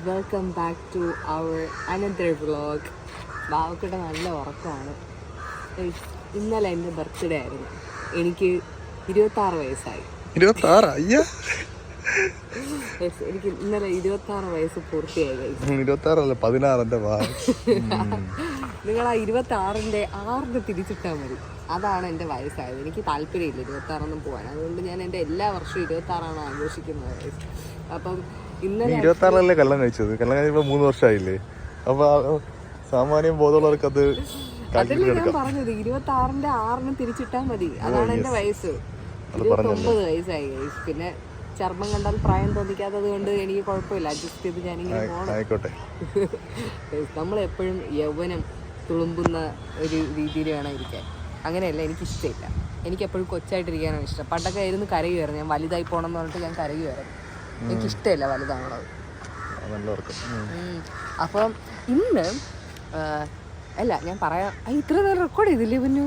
welcome back to our another vlog. ബാവക്കുട്ട നല്ല ഉറക്കമാണ്. ഇന്നലെ എൻ്റെ ബർത്ത്ഡേ ആയിരുന്നു. എനിക്ക് 26 വയസ്സായി. 26? അയ്യ, എനിക്ക് ഇന്നലെ 26 വയസ്സ് പൂർത്തിയായി. 26 അല്ല 16. നിങ്ങൾ ആ 26-ന്റെ 6 തിരിച്ചിട്ടാൽ മതി. അതാണ് എൻ്റെ വയസ്സായത്. എനിക്ക് താല്പര്യമില്ല 26 പോകാൻ. അതുകൊണ്ട് ഞാൻ എൻ്റെ എല്ലാ വർഷവും 26 ആഘോഷിക്കുന്നത് വയസ്സ്. അപ്പം ഇന്നലെ 26 കല്യാണം കഴിച്ചത്. കല്യാണം കഴിച്ചപ്പോ 3 വർഷമായില്ലേ? അപ്പൊ സാമാന്യം ബോധമുള്ളവർക്ക് അത് അതല്ലേ ഞാൻ പറഞ്ഞത്. 26-ന്റെ 6 തിരിച്ചിട്ടാൽ മതി. അതാണ് എൻ്റെ വയസ്സ്. 29 വയസ്സായി. പിന്നെ ചർമ്മം കണ്ടാൽ പ്രായം തോന്നിക്കാത്തത് കൊണ്ട് എനിക്ക് കുഴപ്പമില്ല. അഡ്ജസ്റ്റ് ചെയ്ത് ഞാനിങ്ങനെ പോകണം. നമ്മളെപ്പോഴും യൗവനം തുളുമ്പുന്ന ഒരു രീതിയിൽ വേണം ഇരിക്കാൻ. അങ്ങനെയല്ല, എനിക്കിഷ്ടമില്ല. എനിക്കെപ്പോഴും കൊച്ചായിട്ടിരിക്കാനാണ് ഇഷ്ടം. പണ്ടൊക്കെ ആയിരുന്നു കരയുമായിരുന്നു. ഞാൻ വലുതായി പോകണം എന്ന് പറഞ്ഞിട്ട് ഞാൻ കരയുമായിരുന്നു. എനിക്കിഷ്ടമില്ല വലുതാണുള്ളത്. അപ്പം ഇന്ന് അല്ല, ഞാൻ പറയാം. ഇത്ര നേരം റെക്കോർഡ് ചെയ്തില്ലേ പിന്നു?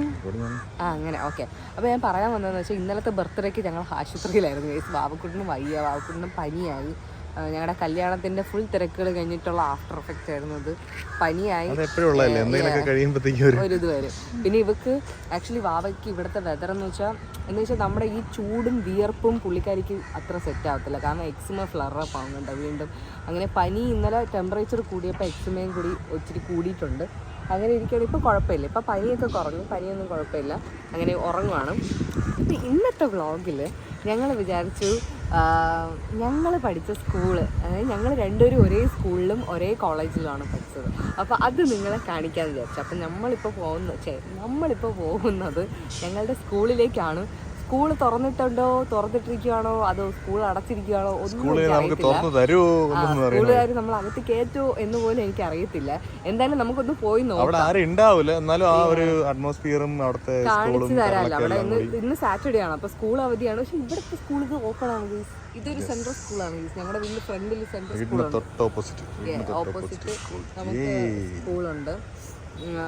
അങ്ങനെ ഓക്കെ. അപ്പോൾ ഞാൻ പറയാൻ വന്നതെന്ന് വെച്ചാൽ, ഇന്നലത്തെ ബർത്ത്ഡേക്ക് ഞങ്ങൾ ആശുപത്രിയിലായിരുന്നു. ബാബക്കുട്ടിനും വയ്യ, ബാബക്കുട്ടിനും പനിയായി. ഞങ്ങളുടെ കല്യാണത്തിൻ്റെ ഫുൾ തിരക്കുകൾ കഴിഞ്ഞിട്ടുള്ള ആഫ്റ്റർ എഫക്റ്റ് ആയിരുന്നു അത്. പനിയായി ഒരിത് വരും. പിന്നെ ഇവക്ക് ആക്ച്വലി വാവയ്ക്ക് ഇവിടുത്തെ വെതർ എന്ന് വെച്ചാൽ നമ്മുടെ ഈ ചൂടും വിയർപ്പും പുള്ളിക്കാരിക്ക് അത്ര സെറ്റ് ആവത്തില്ല. കാരണം എക്സിമ ഫ്ലറപ്പ് ആവുന്നുണ്ട് വീണ്ടും. അങ്ങനെ പനി ഇന്നലെ ടെമ്പറേച്ചർ കൂടിയപ്പോൾ എക്സിമയും കൂടി ഒത്തിരി കൂടിയിട്ടുണ്ട്. അങ്ങനെ ഇരിക്കുകയാണ്. ഇപ്പോൾ കുഴപ്പമില്ല. ഇപ്പോൾ പനിയൊക്കെ കുറഞ്ഞു. പനിയൊന്നും കുഴപ്പമില്ല. അങ്ങനെ ഉറങ്ങുവാണ്. ഇപ്പം ഇന്നത്തെ വ്ളോഗിൽ ഞങ്ങൾ വിചാരിച്ചു, ഞങ്ങൾ പഠിച്ച സ്കൂള്, അതായത് ഞങ്ങൾ രണ്ടുപേരും ഒരേ സ്കൂളിലും ഒരേ കോളേജിലുമാണ് പഠിച്ചത്. അപ്പോൾ അത് നിങ്ങളെ കാണിക്കാമെന്ന് വിചാരിച്ചു. അപ്പം നമ്മളിപ്പോൾ പോകുന്നത് ഞങ്ങളുടെ സ്കൂളിലേക്കാണ്. സ്കൂൾ തുറന്നിട്ടുണ്ടോ, തുറന്നിട്ടിരിക്കുകയാണോ, അതോ സ്കൂൾ അടച്ചിരിക്കുകയാണോ ഒന്നും സ്കൂളുകാർ നമ്മൾ അകത്ത് കയറ്റോ എന്ന് പോലും എനിക്ക് അറിയത്തില്ല. എന്തായാലും നമുക്കൊന്ന് പോയി നോക്കാം. കാണിച്ചു തരാമല്ലോ. അവിടെ ഇന്ന് സാറ്റർഡേ ആണ്, അപ്പൊ സ്കൂൾ അവധിയാണ്. പക്ഷെ ഇവിടുത്തെ സ്കൂൾ ഓപ്പൺ ആണ്. ഇതൊരു സെൻട്രൽ സ്കൂളാണ്. ഞങ്ങളുടെ വീടിന്റെ ഫ്രണ്ടിൽ സെൻട്രൽ സ്കൂളുണ്ട്. ഓപ്പോസിറ്റ് നമുക്ക് സ്കൂളുണ്ട്.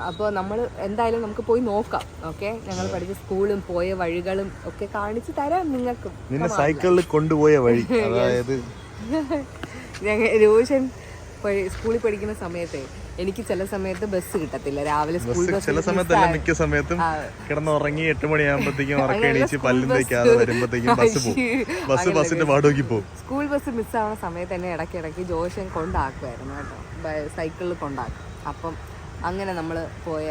അപ്പോൾ നമ്മൾ എന്തായാലും നമുക്ക് പോയി നോക്കാം. ഓക്കെ, ഞങ്ങൾ പഠിച്ച സ്കൂളും പോയ വഴികളും ഒക്കെ കാണിച്ചു തരാം നിങ്ങൾക്ക്. സൈക്കിളിൽ കൊണ്ടുപോയ വഴി, അതായത് രോഷൻ സ്കൂളിൽ പഠിക്കുന്ന സമയത്തെ എനിക്ക് ചില സമയത്ത് ബസ് കിട്ടത്തില്ല. രാവിലെ സ്കൂൾ ബസ് ചില സമയത്തല്ല, മിക്ക സമയത്തും കിടന്നുറങ്ങി 8 മണിയാകുമ്പോഴത്തേക്കും ഉറക്കം എണീച്ച് പല്ലും തേക്കാതെ വരുമ്പോഴത്തേക്കും ബസ്സിന്റെ വാടകയ്ക്ക് പോകും. സ്കൂൾ ബസ് മിസ്സാവുന്ന സമയത്ത് തന്നെ ഇടയ്ക്കിടയ്ക്ക് ജോഷൻ കൊണ്ടാക്കുമായിരുന്നു കേട്ടോ, സൈക്കിളിൽ കൊണ്ടാക്കും. അപ്പം അങ്ങനെ നമ്മൾ പോയ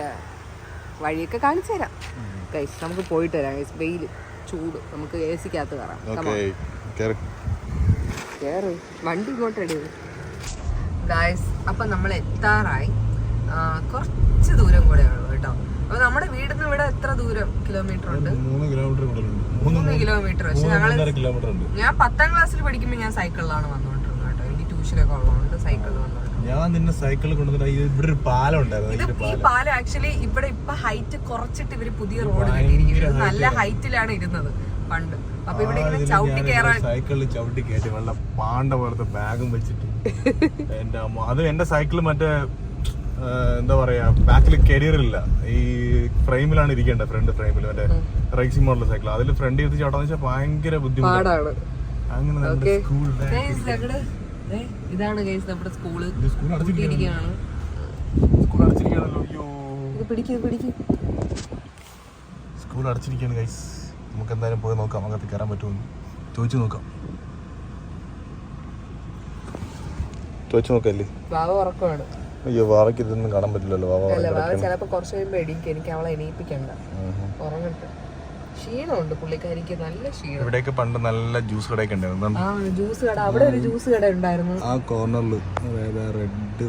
വഴിയൊക്കെ കാണിച്ചു തരാം ഗൈസ്. നമുക്ക് പോയിട്ട് വരാം ഗൈസ്. വെയിൽ, ചൂട്, നമുക്ക് എ സിക്കകത്ത് കയറി വണ്ടി ഇങ്ങോട്ട് റെഡി ഗൈസ്. അപ്പം നമ്മൾ എത്താറായി. കുറച്ച് ദൂരം കൂടെ ഉള്ളു കേട്ടോ. അപ്പൊ നമ്മുടെ വീടിന് ഇവിടെ എത്ര ദൂരം കിലോമീറ്റർ ഉണ്ട്? 3 കിലോമീറ്റർ. പക്ഷെ ഞാൻ 10ാം ക്ലാസ്സിൽ പഠിക്കുമ്പോൾ ഞാൻ സൈക്കിളിലാണ് വന്നുകൊണ്ടിരുന്നത് കേട്ടോ. എനിക്ക് ട്യൂഷനൊക്കെ ഉള്ളതുകൊണ്ട് സൈക്കിളിൽ വന്നു. ഞാൻ നിന്നെ സൈക്കിളിൽ കൊണ്ടുവന്നിട്ട് ഇവിടെ ഒരു പാലം ഉണ്ടായിരുന്നു. ഈ പാലം ആക്ച്വലി ഇവിടെ ഇപ്പൊ ഹൈറ്റ് കുറച്ചിട്ട് ഇവര് പുതിയ റോഡ് കെട്ടിയിരിക്കുന്നത്. നല്ല ഹൈറ്റിലാണ് ഇരുന്നത് പണ്ട്. അപ്പൊ ഇവിടെ ഇങ്ങനെ ചവിട്ടി കയറാൻ, സൈക്കിളിൽ ചവിട്ടി കയറ്റി വെള്ളം പാണ്ട പോലത്തെ ബാഗും വെച്ചിട്ട് എന്റെ അമ്മ. അത് എന്റെ സൈക്കിൾ മറ്റേ എന്താ പറയാ, ബാക്കിൽ കരിയറില്ല, ഈ ഫ്രെയിമിലാണ് ഇരിക്കേണ്ടത്. ഫ്രണ്ട് ഫ്രെയിമിൽ മറ്റേ റൈസിംഗ് മോഡൽ സൈക്കിൾ. അതിൽ ഫ്രണ്ട് ചെയ്ത് ചവിട്ടാന്ന് വെച്ചാൽ ഭയങ്കര ബുദ്ധിമുട്ടാണ്. അങ്ങനെ ഇതാണ് ഗൈസ് നമ്മുടെ സ്കൂള്. സ്കൂൾ അടച്ചിരിക്കുകയാണല്ലോ. സ്കൂൾ അടച്ചിരിക്കുകയാണ് ഗൈസ്. നമുക്ക് എന്തായാലും പോയി നോക്കാം, അകത്ത് കയറാൻ പറ്റുമെന്ന് ചോദിച്ചു നോക്കാം. ചോദിച്ചു നോക്കല്ലേ? വാവ ഉറക്കമാണ്. അയ്യോ, വാവയ്ക്ക് ഇതൊന്നും കാണാൻ പറ്റില്ലല്ലോ. വാവ ചിലപ്പോ കുറച്ച് കഴിയുമ്പോ എണീക്കും. എനിക്ക് അവളെ എണീപ്പിക്കണ്ട, ഉറങ്ങട്ടെ. ക്ഷീണമുണ്ട് പുള്ളിക്കാരിക്ക്, നല്ല ക്ഷീണം. ഇവിടെയൊക്കെ പണ്ട് നല്ല ജ്യൂസ് കടയൊക്കെ ഉണ്ടായിരുന്നു. ജ്യൂസ് കട, അവിടെ ഒരു ജ്യൂസ് കട ഉണ്ടായിരുന്നു ആ കോർണറിൽ. റെഡ്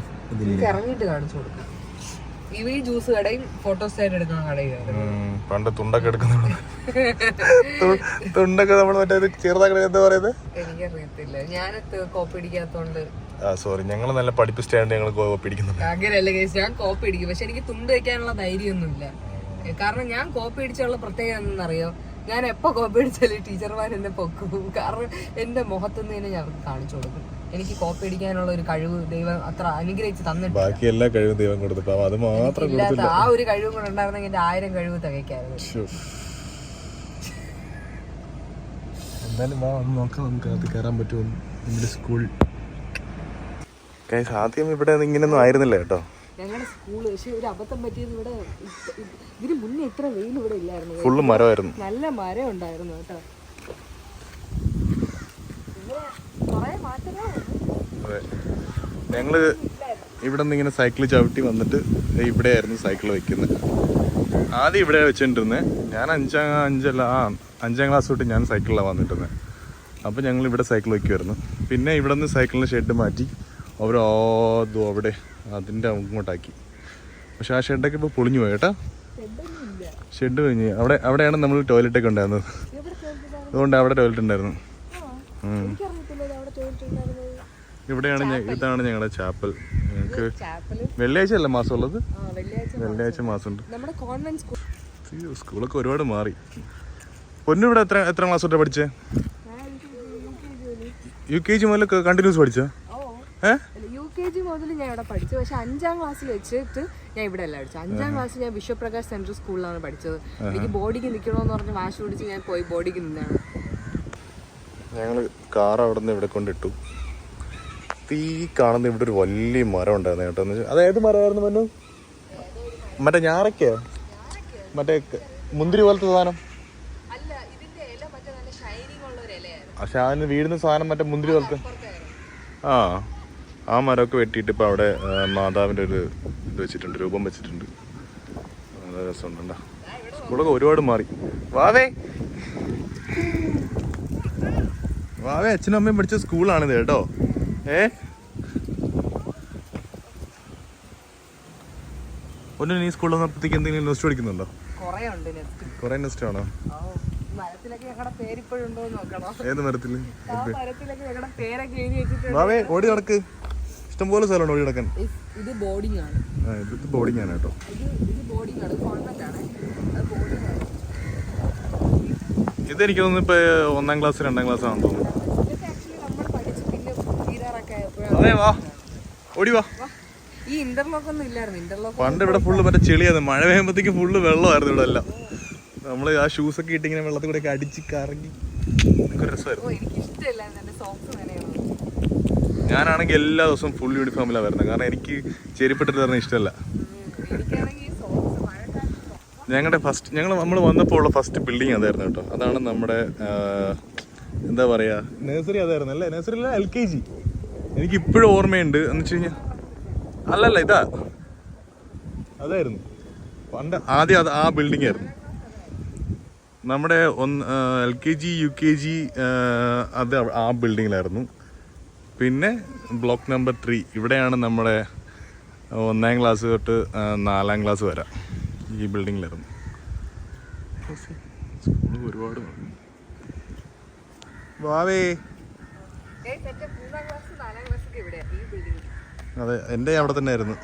ഇറങ്ങിയിട്ട് കാണിച്ചു കൊടുക്കാം. ഈ ജ്യൂസ് കടയും ഫോട്ടോസ്റ്റാറ്റ് എടുക്കുന്ന കടയായിരുന്നു പണ്ട്. തുണ്ടൊക്കെ എടുക്കുന്ന തുണ്ടൊക്കെ നമ്മൾ മറ്റേ ചെറുതാക്കട എന്താ പറയുന്നത് എനിക്കറിയത്തില്ല. ഞാൻ കോപ്പി അടിക്കാത്തോണ്ട്. സോറി, ഞങ്ങൾ നല്ല പഠിപ്പിച്ചാണ്ട് ഞങ്ങൾ കോപ്പി അടിക്കുന്നുണ്ട്. അങ്ങനെയല്ല കേസ്, ഞാൻ കോപ്പി അടിക്കും. പക്ഷെ എനിക്ക് തുണ്ട് വയ്ക്കാനുള്ള ധൈര്യമൊന്നുമില്ല. കാരണം ഞാൻ കോപ്പി അടിച്ചുള്ള പ്രത്യേകത എന്താണെന്നറിയോ? ഞാൻ എപ്പോ കോപ്പി അടിച്ചാലും ടീച്ചർമാർ എന്നെ പൊക്കും. കാരണം എന്റെ മുഖത്തുനിന്ന് തന്നെ ഞാൻ കാണിച്ചു കൊടുക്കും. എനിക്ക് കോപ്പി അടിക്കാനുള്ള ഒരു കഴിവ് ദൈവം അത്ര അനുഗ്രഹിച്ച് തന്നിട്ട്, ബാക്കി എല്ലാ കഴിവും ദൈവം കൊടുത്തു. അത് മാത്രം ഇല്ലാത്ത ആ ഒരു കഴിവും കൂടെ ഉണ്ടായിരുന്നെങ്കിൽ എന്റെ 1000 കഴിവ് തികയ്ക്കായിരുന്നു. എന്തായാലും നോക്കാം നമുക്ക് അത് കയറാൻ പറ്റുമോ നമ്മുടെ സ്കൂൾ. ഗൈസ് ആദ്യം ഇവിടെ ഇങ്ങനെയൊന്നും ആയിരുന്നില്ല കേട്ടോ. ഞങ്ങളുടെ സ്കൂള് പക്ഷെ ഒരു അബദ്ധം പറ്റിയത് ഇവിടെ ഇതിന് മുന്നേ ഇത്ര വെയിൽ ഇവിടെ ഇല്ലായിരുന്നു. ഫുള്ള് മരമായിരുന്നു, നല്ല മരം ഉണ്ടായിരുന്നു കേട്ടോ. കുറെ മാറ്റങ്ങളുണ്ട്. അതെ, ഞങ്ങള് ഇവിടെ നിന്ന് ഇങ്ങനെ സൈക്കിൾ ചവിട്ടി വന്നിട്ട് ഇവിടെയായിരുന്നു സൈക്കിൾ വെക്കുന്നത്. ആദ്യം ഇവിടെ വെച്ചിട്ടുണ്ടിരുന്നത്. ഞാൻ അഞ്ചാം ക്ലാസ് തൊട്ട് ഞാൻ സൈക്കിളിലാണ് വന്നിട്ടുന്നത്. അപ്പോൾ ഞങ്ങൾ ഇവിടെ സൈക്കിൾ വയ്ക്കുമായിരുന്നു. പിന്നെ ഇവിടെ നിന്ന് സൈക്കിളിൻ്റെ ഷെഡ് മാറ്റി അവിടെ അതിൻ്റെ അങ്ങോട്ടാക്കി. പക്ഷെ ആ ഷെഡൊക്കെ ഇപ്പോൾ പൊളിഞ്ഞു പോയി കേട്ടോ. ഷെഡ് കഴിഞ്ഞ് അവിടെയാണ് നമ്മൾ ടോയ്ലറ്റൊക്കെ ഉണ്ടായിരുന്നത്. അതുകൊണ്ട് അവിടെ ടോയ്ലറ്റ് ഉണ്ടായിരുന്നു. ഇവിടെയാണ് ഇതാണ് ഞങ്ങളുടെ ചാപ്പൽ. ഞങ്ങൾക്ക് വെള്ളിയാഴ്ച അല്ല മാസം ഉള്ളത്, വെള്ളിയാഴ്ച മാസമുണ്ട്. സ്കൂളൊക്കെ ഒരുപാട് മാറി. പൊന്നു ഇവിടെ എത്ര ക്ലാസ് തൊട്ടാണ് പഠിച്ചേ? UKG മുതൽ കണ്ടിന്യൂസ് പഠിച്ചോ? UKG മുതൽ ഞാൻ ഇവിടെ പഠിച്ചു. പക്ഷെ 5ാം ക്ലാസ്സിൽ വെച്ചിട്ട് ഞാൻ ഇവിടെ അല്ല പഠിച്ചത്. 5ാം ക്ലാസ്സിൽ ഞാൻ വിശ്വപ്രകാശ് സെൻട്രൽ സ്കൂളിലാണ് പഠിച്ചത്. എനിക്ക് ബോഡിക്ക് നിൽക്കണമെന്ന് പറഞ്ഞ് വാശി പിടിച്ച് ഞാൻ പോയി ബോഡിക്ക് നിന്നാണ്. ഞങ്ങൾ കാർ അവിടെ നിന്ന് ഇവിടെ കൊണ്ടിട്ടു. ഈ കാണുന്ന ഇവിടെ ഒരു വലിയ മരം ഉണ്ടായിരുന്നു കേട്ടോ. എന്ന് വെച്ചാൽ അതേത് മരമായിരുന്നു മന്നു? മറ്റേ ഞാറയ്ക്കോ? മറ്റേ മുന്തിരി പോലത്തെ സാധനം? പക്ഷെ അതിന് വീഴുന്ന സാധനം മറ്റേ മുന്തിരി പോലത്തെ. ആ മരമൊക്കെ വെട്ടിയിട്ട് ഇപ്പം അവിടെ മാതാവിൻ്റെ ഒരു ഇത് വെച്ചിട്ടുണ്ട്, രൂപം വെച്ചിട്ടുണ്ട്. നല്ല രസമുണ്ടോ. സ്കൂളൊക്കെ ഒരുപാട് മാറി. വാവേ അച്ഛനും അമ്മയും പഠിച്ച സ്കൂളാണിത് കേട്ടോ. ഒന്ന് നീ സ്കൂളിൽ വന്നപ്പോഴത്തേക്ക് എന്തെങ്കിലും നെസ്റ്റ് പഠിക്കുന്നുണ്ടോ? കുറെ നെസ്റ്റ് ആണോ? ഏത് മരത്തില്? വാവേ ഓടി നടക്ക്, ഇഷ്ടംപോലെ സ്ഥലമുണ്ട് ഓടി നടക്കാൻ. ഇത് ബോർഡിംഗ് ആണ്. ഇത് ബോർഡിംഗ് ആണ് കേട്ടോ. ഇതെനിക്ക് തോന്നുന്നു ഇപ്പൊ 1ാം ക്ലാസ് 2ാം ക്ലാസ് ആണെന്ന് തോന്നുന്നു. അതെ വാ ഓടി വാ. ഈ ഇന്റർലോക്ക് ഒന്നും ഇല്ലായിരുന്നു. പണ്ട് ഇവിടെ ഫുള്ള് മറ്റേ ചെളിയായിരുന്നു. മഴ പെയ്യുമ്പോഴത്തേക്ക് ഫുള്ള് വെള്ളമായിരുന്നു ഇവിടെ എല്ലാം. നമ്മള് ആ ഷൂസൊക്കെ ഇട്ട് ഇങ്ങനെ വെള്ളത്തിൽ കൂടെ അടിച്ച് കറങ്ങി രസമായിരുന്നു. ഞാനാണെങ്കിൽ എല്ലാ ദിവസവും ഫുൾ യൂണിഫോമിലാണ് വരുന്നത്. കാരണം എനിക്ക് ചെരുപ്പിട്ടിട്ട് തരുന്ന ഇഷ്ടമല്ല. നമ്മൾ വന്നപ്പോൾ ഉള്ള ഫസ്റ്റ് ബിൽഡിങ് അതായിരുന്നു കേട്ടോ. അതാണ് നമ്മുടെ എന്താ പറയാ, നഴ്സറി അതായിരുന്നു അല്ലേ? നഴ്സറിയില്ല, LKG. എനിക്ക് ഇപ്പോഴും ഓർമ്മയുണ്ട്. എന്ന് വെച്ച് കഴിഞ്ഞാൽ അല്ലല്ല ഇതാ അതായിരുന്നു പണ്ട്. ആദ്യം അത് ആ ബിൽഡിംഗ് ആയിരുന്നു നമ്മുടെ LKG UKG അത് ആ ബിൽഡിങ്ങിലായിരുന്നു. പിന്നെ ബ്ലോക്ക് നമ്പർ 3 ഇവിടെയാണ് നമ്മുടെ 1ാം ക്ലാസ് തൊട്ട് 4ാം ക്ലാസ് വരെ ഈ ബിൽഡിങ്ങിലായിരുന്നു. ഒരുപാട് വാവേ. അതെ, എൻ്റെ അവിടെ തന്നെ ആയിരുന്നു.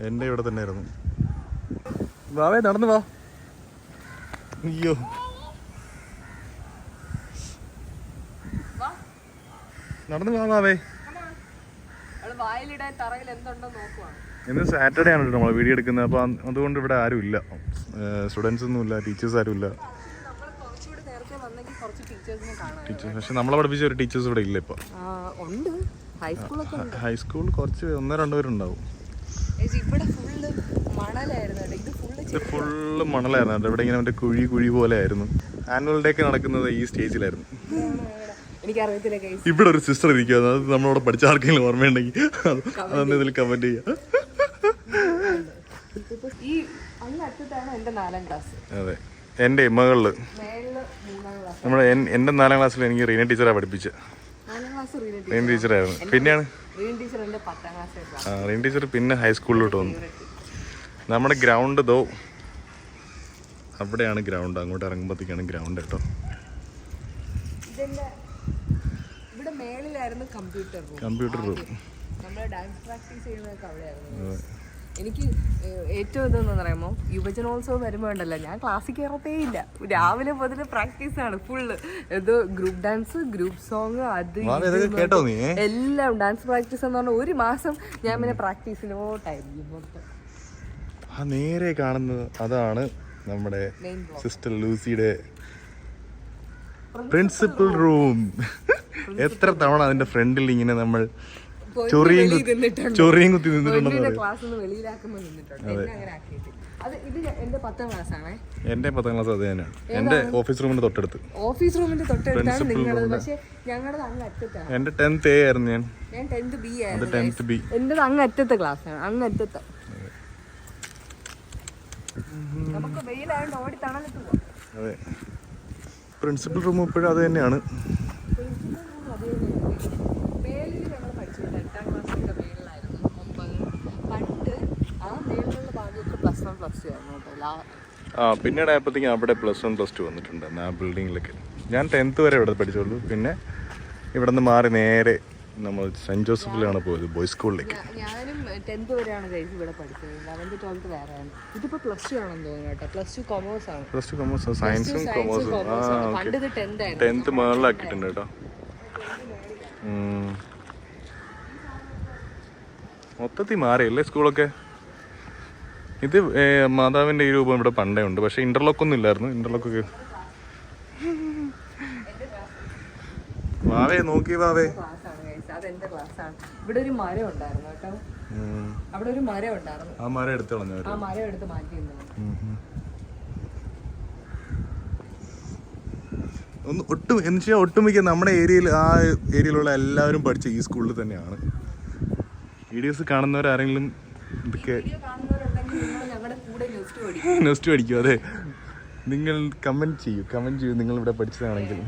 എൻ്റെ ഇവിടെ തന്നെ ആയിരുന്നു. വാവേ നടന്നു വാ. അയ്യോ നടന്നു വാവേ. ഇന്ന് സാറ്റർഡേ ആണ് നമ്മൾ വീഡിയോ എടുക്കുന്നത്. അപ്പോൾ അതുകൊണ്ട് ഇവിടെ ആരും ഇല്ല, സ്റ്റുഡൻസ് ഒന്നും ഇല്ല, ടീച്ചേഴ്സ് ആരും ഇല്ല. ടീച്ചേഴ്സ് പക്ഷെ നമ്മളെ പഠിപ്പിച്ച ഒരു ടീച്ചേഴ്സ് ഇവിടെ ഇല്ല ഇപ്പൊ. ഹൈസ്കൂൾ കുറച്ച് 1-2 പേരുണ്ടാവും. ഇത് ഫുള്ള് മണലായിരുന്നു. ഇവിടെ ഇങ്ങനെ മറ്റേ കുഴി പോലെ ആയിരുന്നു. ആനുവൽ ഡേ ഒക്കെ നടക്കുന്നത് ഈ സ്റ്റേജിലായിരുന്നു. ഇവിടെ ഒരു സിസ്റ്റർ ഇരിക്കുന്നത്, അത് നമ്മളവിടെ പഠിച്ച ആർക്കെങ്കിലും ഓർമ്മയുണ്ടെങ്കിൽ അതൊന്ന് ഇതിൽ കമന്റ് ചെയ്യാം. അതെ, എൻ്റെ മകളില് എൻ്റെ 4ാം ക്ലാസ്സിൽ എനിക്ക് റീന ടീച്ചറാണ് പഠിപ്പിച്ചത്. റീന ടീച്ചറായിരുന്നു. പിന്നെയാണ് റീന ടീച്ചർ പിന്നെ ഹൈസ്കൂളിലോട്ട് വന്നു. നമ്മുടെ ഗ്രൗണ്ട് ദോ അവിടെയാണ് ഗ്രൗണ്ട്. അങ്ങോട്ട് ഇറങ്ങുമ്പോഴത്തേക്കാണ് ഗ്രൗണ്ട് കേട്ടോ. Computer room. എനിക്ക് ഏറ്റവും ഇതെന്ന് പറയുമ്പോൾ യുവജനോത്സവം വരുമ്പോൾ ഉണ്ടല്ലോ, ഞാൻ ക്ലാസ്സിൽ കയറത്തേ ഇല്ല. രാവിലെ മുതൽ പ്രാക്ടീസാണ് ഫുള്ള്. ഇത് ഗ്രൂപ്പ് ഡാൻസ്, ഗ്രൂപ്പ് സോങ്, അത് എല്ലാം ഡാൻസ് പ്രാക്ടീസ് എന്ന് പറഞ്ഞാൽ 1 മാസം ഞാൻ പിന്നെ പ്രാക്ടീസിലോട്ടായിരിക്കും. നേരെ കാണുന്നത് അതാണ് നമ്മുടെ സിസ്റ്റർ ലൂസിയുടെ പ്രിൻസിപ്പൽ റൂം. എത്ര തവണ അതിന്റെ ഫ്രണ്ടിൽ ഇങ്ങനെ നമ്മൾ ചൊറിയും കുത്തി നിന്നിട്ടുണ്ടോ? ക്ലാസ് വെളിയിലാക്കുമ്പോൾ നിന്നിട്ടുണ്ട്. എന്നെ അങ്ങനെ ആക്കിയിട്ട് അത് ഇത് എന്റെ 10ാം ക്ലാസ് ആണേ. എന്റെ 10ാം ക്ലാസ് അത് തന്നെയാണ്. എന്റെ ഓഫീസ് റൂമിന്റെ തൊട്ടടുത്ത്. ഓഫീസ് റൂമിന്റെ തൊട്ടടുത്താണ് നിങ്ങളത്. പക്ഷെ ഞങ്ങളുടെ അങ്ങ് അറ്റത്താണ്. എന്റെ 10th A ആയിരുന്നു. ഞാൻ 10th B ആയിരുന്നു. 10th B. എന്റേത് അങ്ങ് അറ്റത്തെ ക്ലാസ് ആണ്. അങ്ങ് അറ്റത്തെ. നമുക്ക് വെയിലായോണ്ട് ഓടി തണലിട്ട് പോവാം. അതെ. പ്രിൻസിപ്പൽ റൂം ഇപ്പോഴും അത് തന്നെയാണ്. മേലിൽ ഞങ്ങൾ പഠിച്ചിട്ടുണ്ട്. 8ാം ക്ലാസ്സിന്റെ മേളിലായിരുന്നു. 9 പണ്ട് ആ മേളിലുള്ള ഭാഗമൊക്കെ +1 +2 ആയിരുന്നു കേട്ടോ. പിന്നീട് ആയപ്പോഴത്തേക്കും അവിടെ +1 +2 വന്നിട്ടുണ്ട് ആ ബിൽഡിങ്ങിലൊക്കെ. ഞാൻ 10th വരെ ഇവിടെ പഠിച്ചുള്ളൂ. പിന്നെ ഇവിടെ നിന്ന് മാറി നേരെ നമ്മൾ സെന്റ് ജോസഫിലാണ് പോയത്, ബോയ്സ് സ്കൂളിലേക്ക്. ഞാനും 10th വരെയാണ് കഴിച്ച് ഇവിടെ പഠിച്ചത്. 11th 12th വേറെയാണ്. ഇതിപ്പോ +2 ആണെന്ന് തോന്നുന്നു കേട്ടോ. +2 കൊമേഴ്സ് ആണ്. +2 കൊമേഴ്സ്, സയൻസും കൊമേഴ്സും. പണ്ട് ഇത് 10th ആയിരുന്നു. 10th മേളിലാക്കിയിട്ടുണ്ട് കേട്ടോ. മൊത്തത്തിൽ മാറിയല്ലേ സ്കൂളൊക്കെ. ഇത് മാതാവിന്റെ ഈ രൂപം ഇവിടെ പണ്ടേ ഉണ്ട്. പക്ഷെ ഇന്റർലോക്ക് ഒന്നും ഇല്ലായിരുന്നു. ഇന്റർലോക്ക് വാവേ നോക്കി വാവേ. അതെന്റെ ക്ലാസ്സാണ്. ഇവിടെ ഒരു മരം ഉണ്ടായിരുന്നു കേട്ടോ. അവിടെ ഒരു മരം ഉണ്ടായിരുന്നു. ആ മരം എടുത്ത് കളഞ്ഞു. ആ മരം എടുത്ത് മാറ്റി. ഒട്ടും എന്ന് വെച്ചാൽ ഒട്ടുമിക്ക നമ്മുടെ ഏരിയയിൽ ആ ഏരിയയിലുള്ള എല്ലാവരും പഠിച്ച ഈ സ്കൂളിൽ തന്നെയാണ്. വീഡിയോസ് കാണുന്നവരാരെങ്കിലും ഇതൊക്കെ നെക്സ്റ്റ് പഠിക്കും. അതെ, നിങ്ങൾ കമന്റ് ചെയ്യൂ നിങ്ങൾ ഇവിടെ പഠിച്ചതാണെങ്കിൽ.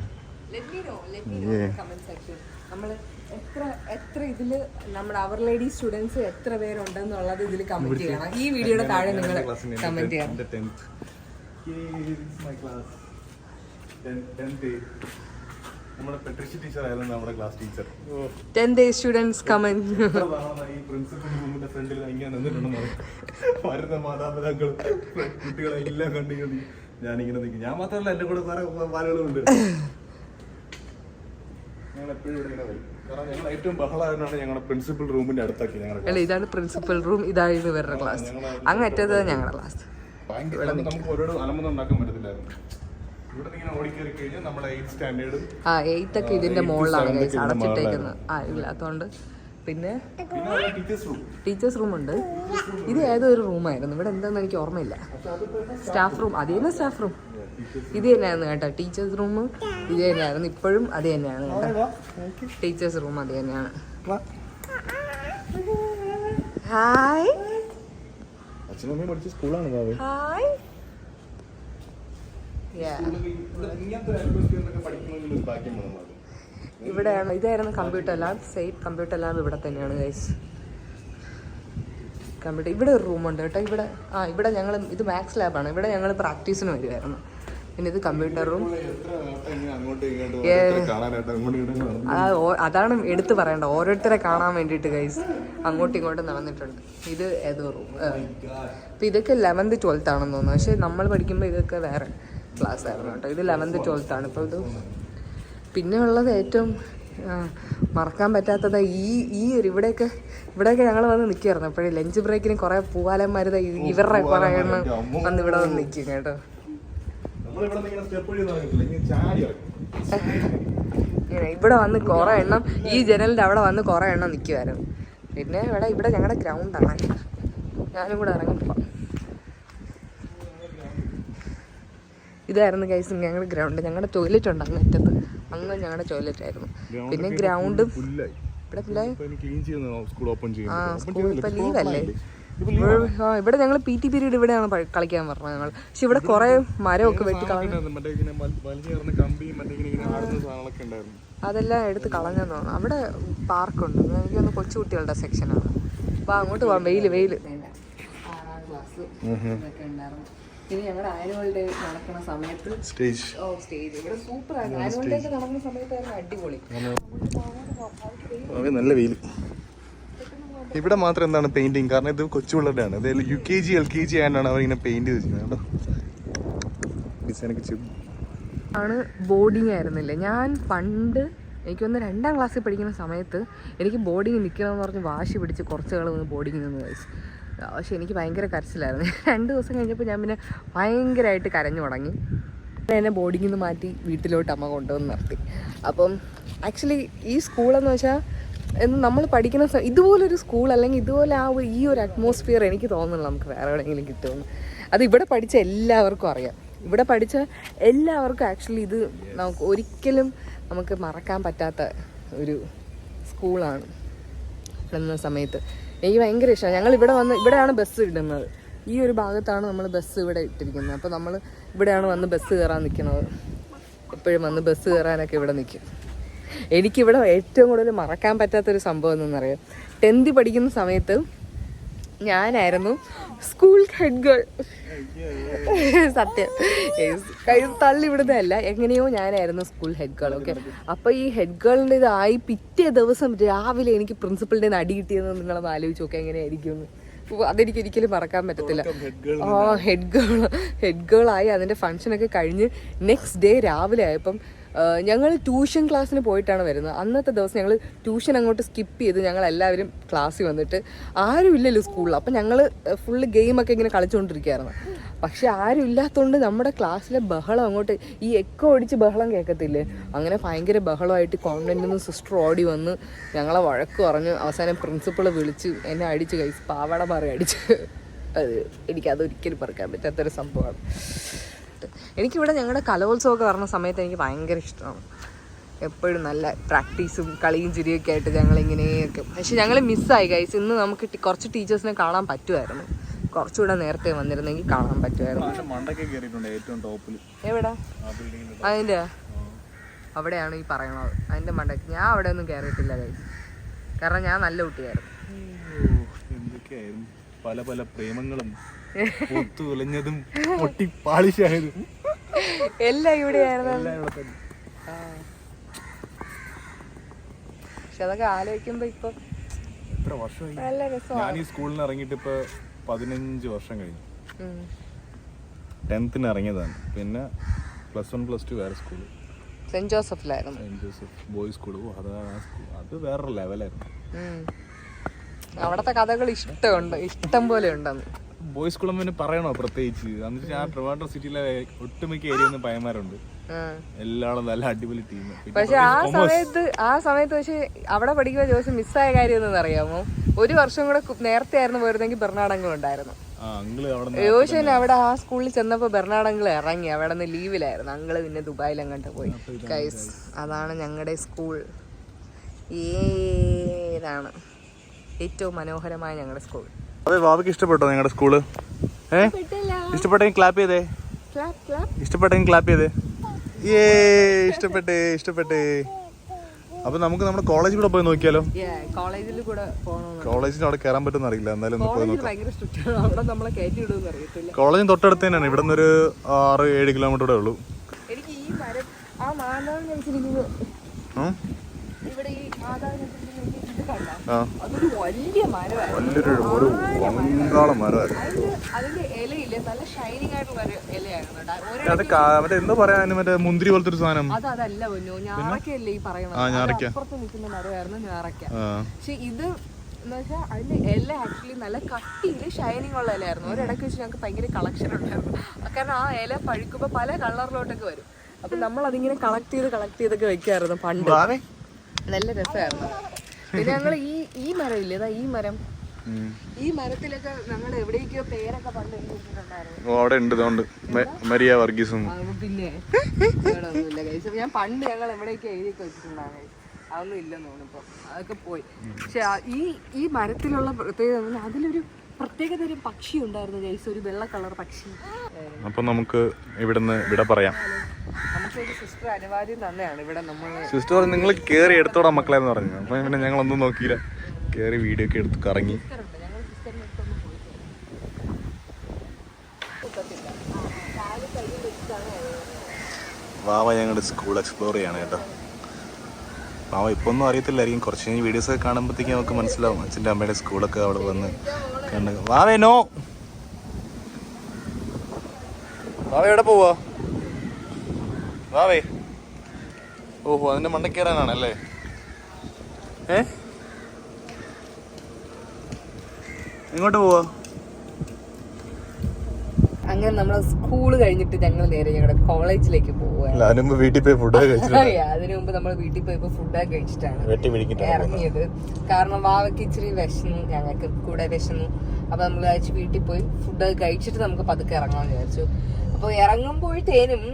എത്ര ഇതില് നമ്മുടെ അവർ ലേഡി സ്റ്റുഡൻസ് എത്ര പേരുണ്ടെന്നുള്ളത് ഇതിൽ കമന്റ് ചെയ്യണം. ഈ വീഡിയോയുടെ താഴെ നിങ്ങൾ കമന്റ് ചെയ്യണം. നമ്മുടെ പെട്രിഷ്യ ടീച്ചർ ആയിരുന്നു നമ്മുടെ class teacher. 10th A students comment. ഈ പ്രിൻസിപ്പൽ റൂമിന്റെ ഫ്രണ്ടിൽ ഇങ്ങനെ നിന്നിട്ടുണ്ടെന്ന് വരുന്ന മാതാപിതാക്കൾ കുട്ടികളെ എല്ലാം കണ്ടുകൊണ്ട് ഞാനിങ്ങനെ നിൽക്കും. ഞാൻ മാത്രമല്ല, എന്റെ കൂടെ കുറെ പാലുകളുണ്ട്. ഞങ്ങൾ എപ്പോഴും ഇവിടെ ഇങ്ങനെ വരും. കാരണം ഞങ്ങൾ ഏറ്റവും ബഹളമായതുകൊണ്ടാണ് ഞങ്ങളുടെ പ്രിൻസിപ്പൽ റൂമിന്റെ അടുത്താക്കി ഞങ്ങളുടെ. ഇതാണ് പ്രിൻസിപ്പൽ റൂം. ഇതായിരുന്നു ഇവരുടെ ക്ലാസ്. അങ്ങറ്റത് ഞങ്ങളുടെ ക്ലാസ്. ഭയങ്കര നമുക്ക് ഓരോ അലമ്പൊന്നും ഉണ്ടാക്കാൻ പറ്റത്തില്ലായിരുന്നു. ഇവിടെ ഇങ്ങനെ ഓടിക്കേറി കഴിഞ്ഞാൽ നമ്മളെ 8th സ്റ്റാൻഡേർഡ് 8th ഒക്കെ ഇതിന്റെ മുകളിലാണ് അടച്ചിട്ടേക്കുന്നത്. ഇല്ലാത്തോണ്ട്. പിന്നെ ടീച്ചേഴ്സ് റൂം ഉണ്ട്. ഇത് ഏതോ ഒരു റൂമായിരുന്നു. ഇവിടെ എന്താണെന്ന് എനിക്ക് ഓർമ്മയില്ല. Staff room. അത് തന്നെ സ്റ്റാഫ് റൂം. ഇത് തന്നെയായിരുന്നു കേട്ടോ ടീച്ചേഴ്സ് റൂം. ഇത് തന്നെയായിരുന്നു. ഇപ്പോഴും അത് തന്നെയാണ് കേട്ടോ ടീച്ചേഴ്സ് റൂം. അത് തന്നെയാണ്. ഹായ് അച്ഛനമ്മയും പഠിച്ച സ്കൂളാണ്. ഹായ്. ഇവിടെയാണ്. ഇതായിരുന്നു computer lab. Same computer lab ഇവിടെ തന്നെയാണ് ഗൈസ്. കമ്പ്യൂട്ടർ ഇവിടെ ഒരു റൂമുണ്ട് കേട്ടോ. ഇവിടെ ഞങ്ങൾ ഇത് മാത്സ് ലാബാണ്. ഇവിടെ ഞങ്ങൾ പ്രാക്ടീസിന് വരുമായിരുന്നു. പിന്നെ ഇത് കമ്പ്യൂട്ടർ റൂം. അതാണ് എടുത്തു പറയേണ്ട. ഓരോരുത്തരെ കാണാൻ വേണ്ടിയിട്ട് ഗൈസ് അങ്ങോട്ടും ഇങ്ങോട്ടും നടന്നിട്ടുണ്ട്. ഇത് ഏതോ റൂം. ഇപ്പം ഇതൊക്കെ 11th 12th ആണെന്ന് തോന്നുന്നു. പക്ഷെ നമ്മൾ പഠിക്കുമ്പോൾ ഇതൊക്കെ വേറെ ക്ലാസ് ആയിരുന്നു കേട്ടോ. ഇത് 11th 12th ആണ്. ഇപ്പോൾ ഇത് പിന്നെ ഉള്ളത് ഏറ്റവും മറക്കാൻ പറ്റാത്തത് ഈ ഒരു ഇവിടെയൊക്കെ ഞങ്ങൾ വന്ന് നിൽക്കുമായിരുന്നു. അപ്പോഴേ ലഞ്ച് ബ്രേക്കിന് കുറേ പൂവാലന്മാർ ഇവരുടെ കുറേ എണ്ണം വന്ന് ഇവിടെ വന്ന് നിൽക്കും കേട്ടോ. ഇവിടെ വന്ന് കുറേ എണ്ണം ഈ ജനലിൻ്റെ അവിടെ വന്ന് കുറേ എണ്ണം നിൽക്കുമായിരുന്നു. പിന്നെ ഇവിടെ ഞങ്ങളുടെ ഗ്രൗണ്ടാണ്. ഞാനും കൂടെ ഇറങ്ങിപ്പോവാം. ഇതായിരുന്നു ഗൈസ് ഞങ്ങളുടെ ഗ്രൗണ്ട്. ഞങ്ങളുടെ ടോയ്ലറ്റ് ഉണ്ട് അങ്ങറ്റത്ത്. അങ്ങ് ഞങ്ങളുടെ ടോയ്ലറ്റ് ആയിരുന്നു. പിന്നെ ഗ്രൗണ്ടും സ്കൂൾ ഇപ്പം ലീവല്ലേ. ഇവിടെ ഞങ്ങൾ PT പീരീഡ് ഇവിടെയാണ് കളിക്കാൻ പറഞ്ഞത് ഞങ്ങൾ. പക്ഷെ ഇവിടെ കുറെ മരമൊക്കെ വെട്ടി കളഞ്ഞു. അതെല്ലാം എടുത്ത് കളഞ്ഞെന്ന് തോന്നുന്നു. അവിടെ പാർക്കുണ്ട്. എനിക്കൊന്ന് കൊച്ചുകുട്ടികളുടെ സെക്ഷനാണ്. അപ്പൊ അങ്ങോട്ട് പോവാം. വെയില് 6ാം ക്ലാസ് ഇതൊക്കെ ഉണ്ടായിരുന്നു. പിന്നെ ഞങ്ങളുടെ ആനുവൽ ഡേ നടക്കുന്ന സമയത്ത് സ്റ്റേജ് ഇവിടെ സൂപ്പർ ആയിരുന്നു. ആനുവൽ ഡേ ഒക്കെ നടക്കുന്ന സമയത്തായിരുന്നു അടിപൊളി. നല്ല വെയില്. ഇവിടെ മാത്രം എന്താണ് പെയിന്റിങ്? കാരണം ഇത് കൊച്ചു പിള്ളേരുടെയാണ്. അതായത് UKG LKG ആയിട്ടാണ് അവരിങ്ങനെ പെയിന്റ് ചെയ്തിരിക്കുന്നത്. ഡിസൈനൊക്കെ ആണ്. ബോർഡിങ് ആയിരുന്നില്ല. ഞാൻ പണ്ട് എനിക്കൊന്ന് 2ാം ക്ലാസ്സിൽ പഠിക്കുന്ന സമയത്ത് എനിക്ക് ബോർഡിങ് നിൽക്കണമെന്ന് പറഞ്ഞ് വാശി പിടിച്ച് കുറച്ച് നാൾ നിന്ന് ബോർഡിങ് നിന്ന് കഴിച്ചു. പക്ഷെ എനിക്ക് ഭയങ്കര കരച്ചിലായിരുന്നു. 2 ദിവസം കഴിഞ്ഞപ്പോൾ ഞാൻ പിന്നെ ഭയങ്കരമായിട്ട് കരഞ്ഞു തുടങ്ങി. എന്നെ ബോർഡിങ്ങിൽ നിന്ന് മാറ്റി വീട്ടിലോട്ട് അമ്മ കൊണ്ടുവന്ന് നിർത്തി. അപ്പം ആക്ച്വലി ഈ സ്കൂളെന്ന് വെച്ചാൽ എന്ന് നമ്മൾ പഠിക്കുന്ന ഇതുപോലൊരു സ്കൂൾ അല്ലെങ്കിൽ ഇതുപോലെ ഈ ഒരു അറ്റ്മോസ്ഫിയർ എനിക്ക് തോന്നുന്നില്ല നമുക്ക് വേറെ എവിടെയെങ്കിലും കിട്ടുമെന്ന്. അത് ഇവിടെ പഠിച്ച എല്ലാവർക്കും അറിയാം. ഇവിടെ പഠിച്ച എല്ലാവർക്കും ആക്ച്വലി ഇത് നമുക്ക് ഒരിക്കലും നമുക്ക് മറക്കാൻ പറ്റാത്ത ഒരു സ്കൂളാണ്. എന്ന സമയത്ത് എനിക്ക് ഭയങ്കര ഇഷ്ടമാണ്. ഞങ്ങൾ ഇവിടെ വന്ന് ഇവിടെയാണ് ബസ് ഇടുന്നത്. ഈ ഒരു ഭാഗത്താണ് നമ്മൾ ബസ് ഇവിടെ ഇട്ടിരിക്കുന്നത്. അപ്പോൾ നമ്മൾ ഇവിടെയാണ് വന്ന് ബസ് കയറാൻ നിൽക്കുന്നത്. എപ്പോഴും വന്ന് ബസ് കയറാനൊക്കെ ഇവിടെ നിൽക്കും. എനിക്കിവിടെ ഏറ്റവും കൂടുതൽ മറക്കാൻ പറ്റാത്തൊരു സംഭവം എന്തെന്നറിയാം, 10th പഠിക്കുന്ന സമയത്ത് ഞാനായിരുന്നു സ്കൂൾ ഹെഡ് ഗേൾ. സത്യം തള്ളിവിടുന്നതല്ല, എങ്ങനെയോ ഞാനായിരുന്നു സ്കൂൾ ഹെഡ് ഗേൾ. ഓക്കെ, അപ്പോൾ ഈ ഹെഡ് ഗേളിൻ്റെ ഇതായി പിറ്റേ ദിവസം രാവിലെ എനിക്ക് പ്രിൻസിപ്പളിൻ്റെ നിന്ന് അടി കിട്ടിയെന്ന് നിങ്ങളത് ആലോചിച്ച് നോക്കാം എങ്ങനെയായിരിക്കും. അതെനിക്ക് ഒരിക്കലും മറക്കാൻ പറ്റത്തില്ല. ഹെഡ് ഗേൾ ആയി അതിൻ്റെ ഫംഗ്ഷനൊക്കെ കഴിഞ്ഞ് നെക്സ്റ്റ് ഡേ രാവിലെ ആയപ്പം ഞങ്ങൾ ട്യൂഷൻ ക്ലാസ്സിന് പോയിട്ടാണ് വരുന്നത്. അന്നത്തെ ദിവസം ഞങ്ങൾ ട്യൂഷൻ അങ്ങോട്ട് സ്കിപ്പ് ചെയ്ത് ഞങ്ങൾ എല്ലാവരും ക്ലാസ്സിൽ വന്നിട്ട് ആരും ഇല്ലല്ലോ സ്കൂളിൽ. അപ്പം ഞങ്ങൾ ഫുള്ള് ഗെയിമൊക്കെ ഇങ്ങനെ കളിച്ചുകൊണ്ടിരിക്കുകയായിരുന്നു. പക്ഷെ ആരും ഇല്ലാത്തതുകൊണ്ട് നമ്മുടെ ക്ലാസ്സിലെ ബഹളം അങ്ങോട്ട് ഈ എക്കോ അടിച്ച് ബഹളം കേൾക്കത്തില്ലേ, അങ്ങനെ ഭയങ്കര ബഹളമായിട്ട് കോൺവെൻറ്റിൽ നിന്ന് സിസ്റ്റർ ഓടി വന്ന് ഞങ്ങളെ വഴക്ക് പറഞ്ഞ് അവസാനം പ്രിൻസിപ്പൾ വിളിച്ച് എന്നെ അടിച്ച് കൈ പാവാട മാറി അടിച്ച്. എനിക്കതൊരിക്കലും പറക്കാൻ പറ്റാത്തൊരു സംഭവമാണ്. എനിക്കിവിടെ ഞങ്ങളുടെ കലോത്സവമൊക്കെ വരുന്ന സമയത്ത് എനിക്ക് ഭയങ്കര ഇഷ്ടമാണ്. എപ്പോഴും നല്ല പ്രാക്ടീസും കളിയും ചിരിയൊക്കെ ആയിട്ട് ഞങ്ങളിങ്ങനെയൊക്കെ. പക്ഷെ ഞങ്ങൾ മിസ്സായി ഗൈസ്. ഇന്ന് നമുക്ക് കുറച്ച് ടീച്ചേഴ്സിനെ കാണാൻ പറ്റുമായിരുന്നു. കുറച്ചുകൂടെ നേരത്തെ വന്നിരുന്നെങ്കിൽ കാണാൻ പറ്റുമായിരുന്നു. എവിടെ? അതിൻ്റെ അവിടെയാണ് ഈ പറയണത്, അതിൻ്റെ മണ്ടയ്ക്ക്. ഞാൻ അവിടെ ഒന്നും കയറിയിട്ടില്ല ഗൈസ്, കാരണം ഞാൻ നല്ല കുട്ടിയായിരുന്നു. പല പല പ്രേമങ്ങളും എല്ലാം ഇവിടെയായിരുന്നു. പക്ഷെ അതൊക്കെ ആലോചിക്കുമ്പോ ഇപ്പൊ എത്ര വർഷമായി. ഞാൻ ഈ സ്കൂളിൽ നിന്ന് ഇറങ്ങിയിട്ട് ഇപ്പൊ 15 വർഷം കഴിഞ്ഞു. 10th ഇറങ്ങിയതാണ്. പിന്നെ +1 +2 വേറെ സ്കൂള്, സെന്റ് ജോസഫിലായിരുന്നു. Saint Joseph boys school. അത് വേറൊരു ലെവലായിരുന്നു. അവിടത്തെ കഥകൾ ഇഷ്ടം പോലെ ഉണ്ടെന്ന്. ബോയ്സ് സ്കൂളും പിന്നെ പറയണോ പ്രത്യേകിച്ച്. എന്നിട്ട് ഞാൻ ട്രിവാൻഡ്രം സിറ്റിയിലെ ഒട്ടുമിക്ക ഏരിയയിൽ പയ്യന്മാരുണ്ട്. എല്ലാവരും നല്ല അടിപൊളി ടീം. പക്ഷെ ആ സമയത്ത് പക്ഷെ അവിടെ പഠിക്കുന്ന ദിവസം മിസ്സായ കാര്യം എന്താണെന്ന് അറിയാമോ? ഒരു വർഷം കൂടെ നേരത്തെ ആയിരുന്നു പോയിരുന്നെങ്കിൽ ബെർണാഡങ്ങൾ ഉണ്ടായിരുന്നു. യോശൻ അവിടെ ആ സ്കൂളിൽ ചെന്നപ്പോ ബെർണാഡങ്ങൾ ഇറങ്ങി. അവിടെ നിന്ന് ലീവിലായിരുന്നു. അങ്ങള് പിന്നെ ദുബായിൽ അങ്ങോട്ട് പോയി. ഗൈസ്, അതാണ് ഞങ്ങളുടെ സ്കൂൾ. ഏതാണ് ഏറ്റവും മനോഹരമായ ഞങ്ങളുടെ സ്കൂൾ. അതെ, ഭാവിക്ക് ഇഷ്ടപ്പെട്ടോ നിങ്ങളുടെ സ്കൂള്? ഇഷ്ടപ്പെട്ടെങ്കിൽ ക്ലാപ്പ് ചെയ്തേ. ഇഷ്ടപ്പെട്ടെങ്കിൽ ക്ലാപ്പ് ചെയ്തേ. ഇഷ്ടപ്പെട്ടേ. അപ്പൊ നമുക്ക് നമ്മുടെ കോളേജിൽ കൂടെ പോയി നോക്കിയാലോ? കോളേജിൽ അവിടെ കയറാൻ പറ്റുമെന്ന് അറിയില്ല. എന്തായാലും പോയി നോക്കാം. കോളേജിന് തൊട്ടടുത്ത് തന്നെയാണ്. ഇവിടെ നിന്ന് ഒരു 6-7 കിലോമീറ്റർ ഉള്ളൂ. എനിക്ക് ഈ മരം ആ മാതാവിനെ ഇവിടെ ഈ മാതാവിനെ അതൊരു വലിയ മരമായിരുന്നു. അതിന്റെ ഇലയില്ലേ നല്ല ഷൈനിങ് ആയിട്ടുള്ള ഒരു ഇലയായിരുന്നു. എന്താ പറയാ, മറ്റേ മുന്തിരി പോലത്തെ ഒരു സാധനം. അതല്ല പൊന്നു, ഞാറക്കല്ലേ ഈ പറയുന്നത്. അപ്പുറത്ത് നിൽക്കുന്ന മരമായിരുന്നു ഞാറക്ക. പക്ഷെ ഇത് എന്ന് വെച്ചാൽ അതിന്റെ ഇല ആക്ച്വലി നല്ല കട്ടിയില് ഷൈനിങ് ഉള്ള ഇലയായിരുന്നു. ഒരിടയ്ക്ക് വെച്ച് ഞങ്ങൾക്ക് ഭയങ്കര കളക്ഷൻ ഉണ്ടായിരുന്നു. കാരണം ആ ഇല പഴുക്കുമ്പോ പല കളറിലോട്ടൊക്കെ വരും. അപ്പൊ നമ്മൾ അതിങ്ങനെ കളക്ട് ചെയ്തൊക്കെ വെക്കായിരുന്നു പണ്ട്. നല്ല രസമായിരുന്നു. പിന്നെ ഞങ്ങൾ ഈ മരം ഇല്ലേ, ഈ മരത്തിലൊക്കെ ഞങ്ങൾ എവിടേക്കോ പേരൊക്കെ പണ്ട് എഴുതിയിട്ടുണ്ടായിരുന്നു. മരിയ വർഗീസും. പിന്നെ ഞാൻ പണ്ട് ഞങ്ങൾ എവിടേക്കോ എഴുതിയൊക്കെ വെച്ചിട്ടുണ്ടായിരുന്നു. അതൊന്നും ഇല്ലെന്ന് തോന്നുന്നു, അതൊക്കെ പോയി. പക്ഷെ ഈ മരത്തിലുള്ള പ്രത്യേകത, അതിലൊരു പ്രത്യേകതരം പക്ഷി ഉണ്ടായിരുന്നു ഗൈസ്, ഒരു വെള്ള കളർ പക്ഷി. അപ്പൊ നമുക്ക് ഇവിടുന്ന് ഇവിടെ പറയാം. നമുക്കൊരു സിസ്റ്റർ അനുവാദ്യം തന്നെയാണ് ഇവിടെ. സിസ്റ്റർ നിങ്ങൾ കേറി എടുത്തോടാ മക്കളെന്ന് പറഞ്ഞു. അപ്പൊ പിന്നെ ഞങ്ങളൊന്നും നോക്കിയില്ല, കേറി വീഡിയോ ഒക്കെ എടുത്ത് കറങ്ങി. വാവ ഞങ്ങളുടെ സ്കൂൾ എക്സ്പ്ലോർ ചെയ്യാണ് കേട്ടോ. വാവ ഇപ്പൊ ഒന്നും അറിയത്തില്ലായിരിക്കും, കുറച്ച് കഴിഞ്ഞ് വീഡിയോസ് ഒക്കെ കാണുമ്പോഴത്തേക്കും നമുക്ക് മനസ്സിലാവും അച്ഛൻ്റെ അമ്മയുടെ സ്കൂളൊക്കെ അവിടെ വന്ന് കണ്ട്. വാവേ നോ, വാവ എവിടെ പോവാ? വാവേ, ഓഹോ അതിന്റെ മണ്ട കയറാനാണല്ലേ? എങ്ങോട്ട് പോവാ? അങ്ങനെ അങ്ങനെ നമ്മളെ സ്കൂള് കഴിഞ്ഞിട്ട് ഞങ്ങൾ നേരെ ഞങ്ങളുടെ കോളേജിലേക്ക് പോവുകയാണ്. വീട്ടിൽ പോയി ഫുഡ് അതിനു മുമ്പ് നമ്മൾ വീട്ടിൽ പോയപ്പോ ഫുഡൊക്കെ കഴിച്ചിട്ടാണ് ഇറങ്ങിയത്. കാരണം വാവയ്ക്ക് ഇച്ചിരി വിശന്നു, ഞങ്ങൾക്ക് കൂടെ വിശന്നു. അപ്പൊ നമ്മൾ കഴിച്ച് വീട്ടിൽ പോയി ഫുഡൊക്കെ കഴിച്ചിട്ട് നമുക്ക് പതുക്കെ ഇറങ്ങാമെന്ന് വിചാരിച്ചു. അപ്പൊ ഇറങ്ങുമ്പോഴത്തേനും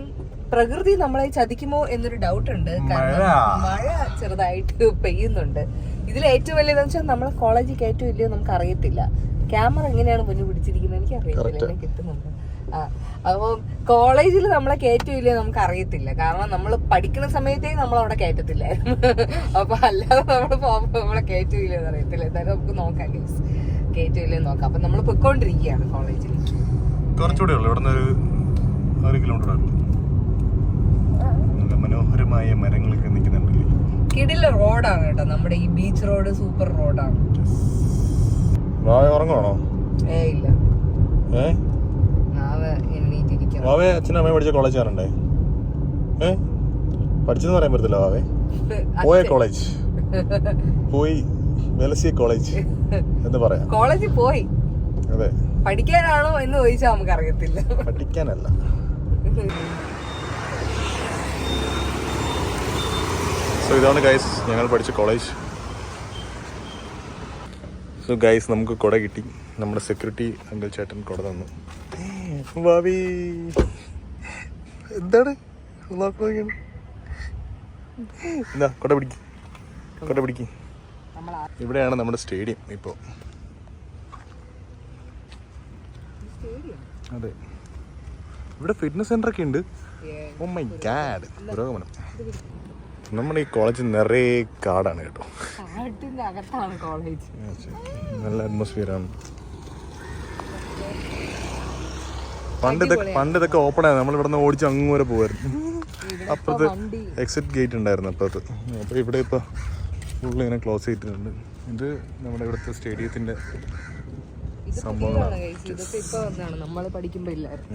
പ്രകൃതി നമ്മളെ ചതിക്കുമോ എന്നൊരു ഡൗട്ട് ഉണ്ട്. കാരണം മഴ ചെറുതായിട്ട് പെയ്യുന്നുണ്ട്. ഇതിൽ ഏറ്റവും വലിയതെന്ന് വെച്ചാൽ നമ്മളെ കോളേജിൽ കയറ്റവും ഇല്ലയോ നമുക്ക് അറിയത്തില്ല. ക്യാമറ എങ്ങനെയാണ് മുന്നിൽ പിടിച്ചിരിക്കുന്നത് എനിക്ക് അറിയത്തില്ല, എന്നെ കിട്ടുന്നുണ്ട്. അപ്പൊ കോളേജിൽ നമ്മളെ കയറ്റവും ഇല്ലയോ നമുക്ക് അറിയത്തില്ല. കാരണം നമ്മൾ പഠിക്കുന്ന സമയത്തേ നമ്മളവിടെ കയറ്റത്തില്ലായിരുന്നു. അപ്പൊ അല്ലാതെ നമ്മൾ പോകുമ്പോ നമ്മളെ കയറ്റവും ഇല്ലയോ എന്ന് അറിയത്തില്ല. എന്തായാലും നമുക്ക് നോക്കാം ഗൈസ്, കയറ്റവും ഇല്ലയോ നോക്കാം. അപ്പൊ നമ്മൾ പൊയ്ക്കൊണ്ടിരിക്കുകയാണ് കോളേജിൽ. കുറച്ചുകൂടെ ഉള്ളു, ഇവിടെ നിന്ന് 1 കിലോമീറ്റർ ഉള്ളു. മനോഹരമായ മരങ്ങളൊക്കെ നിൽക്കുന്നുണ്ടല്ലേ. കിടില റോഡാണ് കേട്ടോ, നമ്മുടെ ഈ ബീച്ച് റോഡ് സൂപ്പർ റോഡാണ്. ഉറങ്ങാണോ? ഇല്ല, വാവേ അച്ഛനും അമ്മയും പഠിച്ച കോളേജ് കാണണ്ടേ? പഠിച്ചെന്ന് പറയാൻ പറ്റത്തില്ല. വാവേ പോയ കോളേജ് പോയി, വെലസിയ കോളേജ് എന്ന് പറയാം. കോളേജിൽ പോയി, അതെ. പഠിക്കാനാണോ എന്ന് ചോദിച്ചാൽ നമുക്ക് അറിയത്തില്ല. പഠിക്കാനല്ല. സോ ഇതാണ് ഗൈസ് ഞങ്ങൾ പഠിച്ച കോളേജ്. സോ ഗൈസ് നമുക്ക് കുട കിട്ടി. നമ്മുടെ സെക്യൂരിറ്റി അങ്കിൾ ചേട്ടൻ കുട തന്നു. ഭാവി എന്താണ് എന്താ കുട പിടിക്കും, കുട പിടിക്കും. ഇവിടെയാണ് നമ്മുടെ സ്റ്റേഡിയം ഇപ്പോൾ. അതെ, ഇവിടെ ഫിറ്റ്നസ് സെന്റർ ഒക്കെ ഉണ്ട്. ഓ മൈ ഗാഡ്, പുരോഗമനം. നമ്മുടെ ഈ കോളേജ് നിറയെ കാടാണ് കേട്ടോ. നല്ല അറ്റ്മോസ്ഫിയറാണ്. പണ്ട് ഇതൊക്കെ ഓപ്പൺ ആയിരുന്നു. നമ്മൾ ഇവിടെ നിന്ന് ഓടിച്ച് അങ്ങ് വരെ പോവായിരുന്നു. അപ്പുറത്ത് എക്സിറ്റ് ഗേറ്റ് ഉണ്ടായിരുന്നു അപ്പുറത്ത്. അപ്പോൾ ഇവിടെ ഇപ്പോൾ ഫുള്ള് ഇങ്ങനെ ക്ലോസ് ചെയ്തിട്ടുണ്ട്. ഇത് നമ്മുടെ ഇവിടുത്തെ സ്റ്റേഡിയത്തിൻ്റെ സംഭവങ്ങളാണ്. നമ്മൾ പഠിക്കുമ്പോൾ ഇല്ലായിരുന്നു.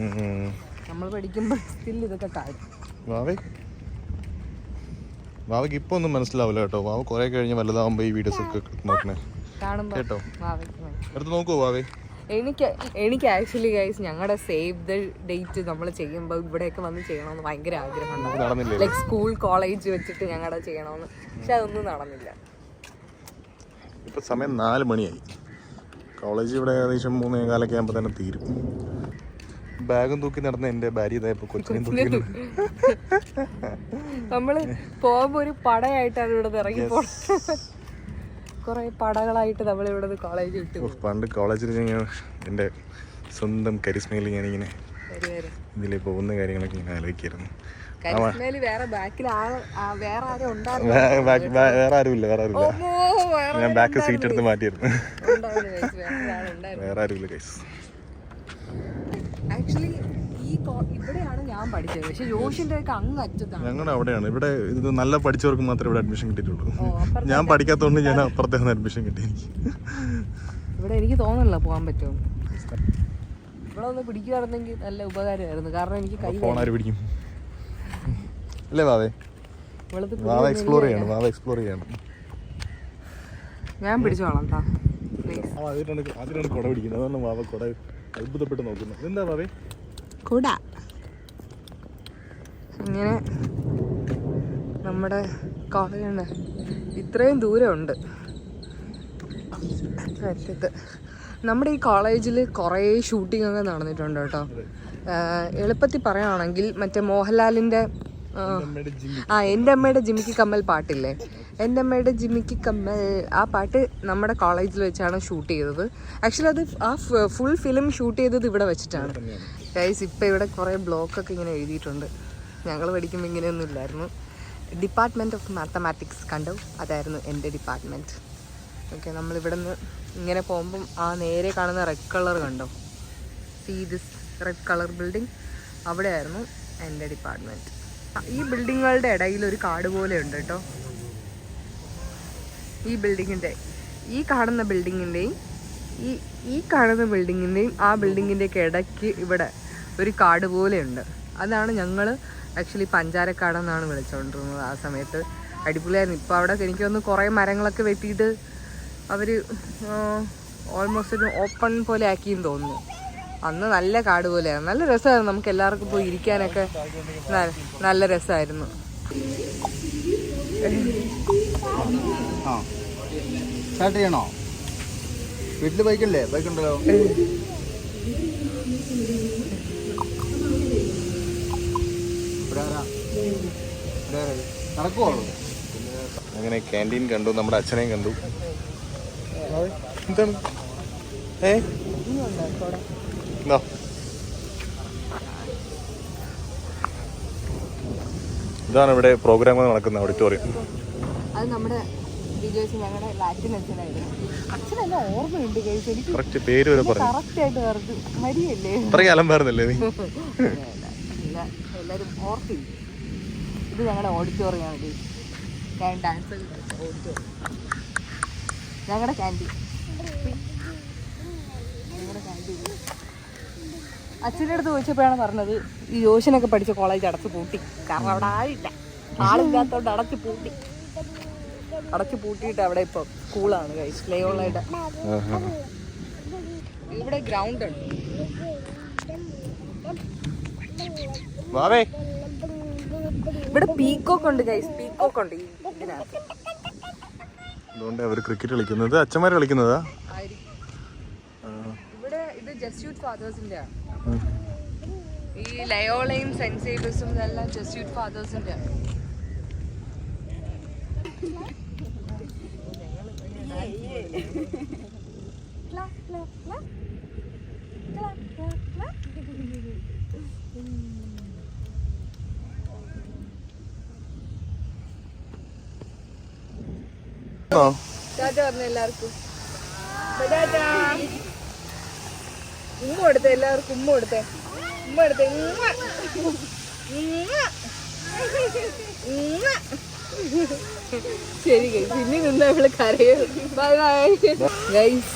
നമ്മൾ പഠിക്കുമ്പോൾ സ്റ്റിൽ ഇതൊക്കെ കാര്യം. വാവയ്ക്ക് ഇപ്പൊ ഒന്നും മനസ്സിലാവില്ല കേട്ടോ. വാവ കുറെ കഴിഞ്ഞ് വലുതാവുമ്പോ ഈ വീഡിയോസ് ഒക്കെ നോക്കണേ കേട്ടോ. എടുത്ത് നോക്കുവോ വാവേ? എനിക്ക് ആക്ച്വലി ഗൈസ് ഞങ്ങളുടെ സേവ് ദ ഡേറ്റ് നമ്മൾ ചെയ്യുമ്പോൾ ഇവിടെയൊക്കെ വന്ന് ചെയ്യണമെന്ന് ഭയങ്കര ആഗ്രഹമുണ്ടായിരുന്നു. ലൈക്ക് സ്കൂൾ കോളേജ് വെച്ചിട്ട് ഞങ്ങളുടെ ചെയ്യണമെന്ന്. പക്ഷെ അതൊന്നും നടന്നില്ല. ഇപ്പൊ സമയം 4 മണിയായി. കോളേജ് ഇവിടെ ഏകദേശം 3:15 ആകുമ്പോൾ തന്നെ തീരും. ബാഗും തൂക്കി നടന്ന എന്റെ ഭാര്യ ഇതായപ്പോ കൊച്ചിനെ തൂക്കി. നമ്മള് പോകുമ്പോ ഒരു പടയായിട്ടാണ് ഇവിടെ ഇറങ്ങി പോകുന്നത്. കുറെ പടകളായിട്ട് നമ്മൾ ഇവിടെ കോളേജ് വിട്ടു. പണ്ട് കോളേജിൽ എന്റെ സ്വന്തം കരിസ്മയിൽ ഞാനിങ്ങനെ ഇതിലെ പോകുന്ന കാര്യങ്ങളൊക്കെ ഇങ്ങനെ ആലോചിക്കായിരുന്നു. വേറെ ആരുമില്ല. ഞാൻ ബാക്ക് സീറ്റ് എടുത്ത് മാറ്റിയിരുന്നു. വേറെ ആരുമില്ല ഗൈസ്. ആക്ച്വലി ഇവിടെയാണ് ഞാൻ പഠിച്ചത്. പക്ഷെ ജോഷിന്റെ ഒക്കെ അങ്ങ് അറ്റത്താണ്. ഞങ്ങളുടെ അവിടെയാണ്. ഇവിടെ ഇത് നല്ല പഠിച്ചവർക്ക് മാത്രമേ ഇവിടെ അഡ്മിഷൻ കിട്ടിയിട്ടുള്ളൂ. ഞാൻ പഠിക്കാത്തതുകൊണ്ട് ഞാൻ അപ്പുറത്തേക്ക് അഡ്മിഷൻ കിട്ടി. ഇവിടെ എനിക്ക് തോന്നുന്നില്ല പോകാൻ പറ്റുമോ. ഇവിടെ ഒന്ന് പിടിക്കുവായിരുന്നെങ്കിൽ നല്ല ഉപകാരമായിരുന്നു. കാരണം എനിക്ക് കൈ ഫോൺ ആര് പിടിക്കും അല്ലേ വാവേ? വാവ എക്സ്പ്ലോർ ചെയ്യണം. ഞാൻ പിടിച്ചോളാം. അതിനാണ് കുട പിടിക്കുന്നത്. അതാണ് വാവ കുട അത്ഭുതപ്പെട്ട് നോക്കുന്നത്. എന്താ വാവേ? കുട. ഇങ്ങനെ നമ്മുടെ കോളേജുണ്ട്, ഇത്രയും ദൂരമുണ്ട്. നമ്മുടെ ഈ കോളേജിൽ കുറേ ഷൂട്ടിംഗ് ഒക്കെ നടന്നിട്ടുണ്ട് കേട്ടോ. എളുപ്പത്തിൽ പറയുകയാണെങ്കിൽ മറ്റേ മോഹൻലാലിൻ്റെ എൻ്റെ അമ്മയുടെ ജിമിക്ക് കമ്മൽ പാട്ടില്ലേ, എൻ്റെ അമ്മയുടെ ജിമിക്ക് കമ്മൽ, ആ പാട്ട് നമ്മുടെ കോളേജിൽ വെച്ചാണ് ഷൂട്ട് ചെയ്തത്. ആക്ച്വലി അത് ആ ഫുൾ ഫിലിം ഷൂട്ട് ചെയ്തത് ഇവിടെ വെച്ചിട്ടാണ് ഗൈസ്. ഇപ്പം ഇവിടെ കുറേ ബ്ലോക്കൊക്കെ ഇങ്ങനെ എഴുതിയിട്ടുണ്ട്. ഞങ്ങൾ പഠിക്കുമ്പോൾ ഇങ്ങനെയൊന്നും ഇല്ലായിരുന്നു. ഡിപ്പാർട്ട്മെൻറ്റ് ഓഫ് മാത്തമാറ്റിക്സ് കണ്ടു, അതായിരുന്നു എൻ്റെ ഡിപ്പാർട്ട്മെൻറ്റ്. ഓക്കെ, നമ്മളിവിടെ നിന്ന് ഇങ്ങനെ പോകുമ്പം ആ നേരെ കാണുന്ന റെഡ് കളർ കണ്ടോ, see this red colour building, അവിടെയായിരുന്നു എൻ്റെ ഡിപ്പാർട്ട്മെൻറ്റ്. ഈ ബിൽഡിങ്ങുകളുടെ ഇടയിൽ ഒരു കാട് പോലെ ഉണ്ട് കേട്ടോ. ഈ ബിൽഡിങ്ങിൻ്റെ ഈ കാണുന്ന ബിൽഡിങ്ങിൻ്റെയും ഈ കാണുന്ന ബിൽഡിങ്ങിൻ്റെയും ആ ബിൽഡിങ്ങിൻ്റെയൊക്കെ ഇടയ്ക്ക് ഇവിടെ ഒരു കാട് പോലെയുണ്ട്. അതാണ് ഞങ്ങൾ ആക്ച്വലി പഞ്ചാരക്കാടെന്നാണ് വിളിച്ചുകൊണ്ടിരുന്നത് ആ സമയത്ത്. അടിപൊളിയായിരുന്നു. ഇപ്പോൾ അവിടെ എനിക്ക് തോന്നുന്നു കുറേ മരങ്ങളൊക്കെ വെട്ടിയിട്ട് അവർ ഓൾമോസ്റ്റ് ഒരു ഓപ്പൺ പോലെ ആക്കിയെന്ന് തോന്നുന്നു. അന്ന് നല്ല കാട് പോലെയായിരുന്നു. നല്ല രസമായിരുന്നു, നമുക്ക് എല്ലാവർക്കും പോയി ഇരിക്കാനൊക്കെ നല്ല രസമായിരുന്നു. സ്റ്റാർട്ട് ചെയ്യണോ? വീട്ടില് ബൈക്കല്ലേ? ബൈക്കുണ്ടല്ലോ. നടക്കുവോ? അങ്ങനെ ക്യാൻറ്റീൻ കണ്ടു, നമ്മുടെ അച്ഛനെയും കണ്ടു. എന്താണ് ഇതാണ് ഇവിടെ പ്രോഗ്രാം നടക്കുന്ന ഓഡിറ്റോറിയം. അത് നമ്മുടെ ഞങ്ങളുടെ ലാറ്റിൻ അച്ഛനായിരുന്നു. അച്ഛനെല്ലാം ഓർമ്മയുണ്ട്. കറക്റ്റ് പേര് വരെ പറഞ്ഞു. കറക്റ്റ് ആയിട്ട് പറഞ്ഞു. മരിയല്ലേ? അത്രയ്ക്ക് അലമ്പായിരുന്നല്ലേ നീ? എല്ലാരും ഓർത്തില്ല. ഇത് ഞങ്ങളുടെ ഓഡിറ്റോറിയമാണ്. ഡാൻസ് ഓഡിറ്റോറിയം, ഞങ്ങളുടെ ക്യാൻറ്റീൻ. അച്ഛൻ്റെ അടുത്ത് ചോദിച്ചപ്പോഴാണ് പറഞ്ഞത് ഈ ജോഷനൊക്കെ പഠിച്ച കോളേജ് അടച്ചു പൂട്ടി. കാരണം അവിടെ ആളില്ല, ആളില്ലാത്തോണ്ട് അടച്ചു പൂട്ടിയിട്ട് അവിടെ ഇപ്പൊ സ്കൂളാണ് ലയോളയുടെ. ഇവിടെ ഗ്രൗണ്ട് ഉണ്ട്. ഇവിടെ പീക്കോക്ക് ഉണ്ട് ഗൈസ്, പീക്കോക്ക് ഉണ്ട് ഇതിനകത്ത്. അതുകൊണ്ട് അവർ ക്രിക്കറ്റ് കളിക്കുന്നത്. അച്ഛന്മാര് കളിക്കുന്നതാ ഇവിടെ. ഇത് ജസ്യൂട്ട് ഫാദേഴ്സിന്റെ. ഈ ലയോളയും സെന്റ് സേവിയേഴ്സും ഇതെല്ലാം ജസ്യൂട്ട് ഫാദേഴ്സിന്റെ. എല്ലാവർക്കും ഉമ്മ കൊടുത്തേ, എല്ലാവർക്കും ഉമ്മ കൊടുത്തേ, ഉമ്മ എടുത്തേ. ശരി ഗൈസ്, പിന്നെ നിന്നാ ഇവള് കരയും. Bye bye guys.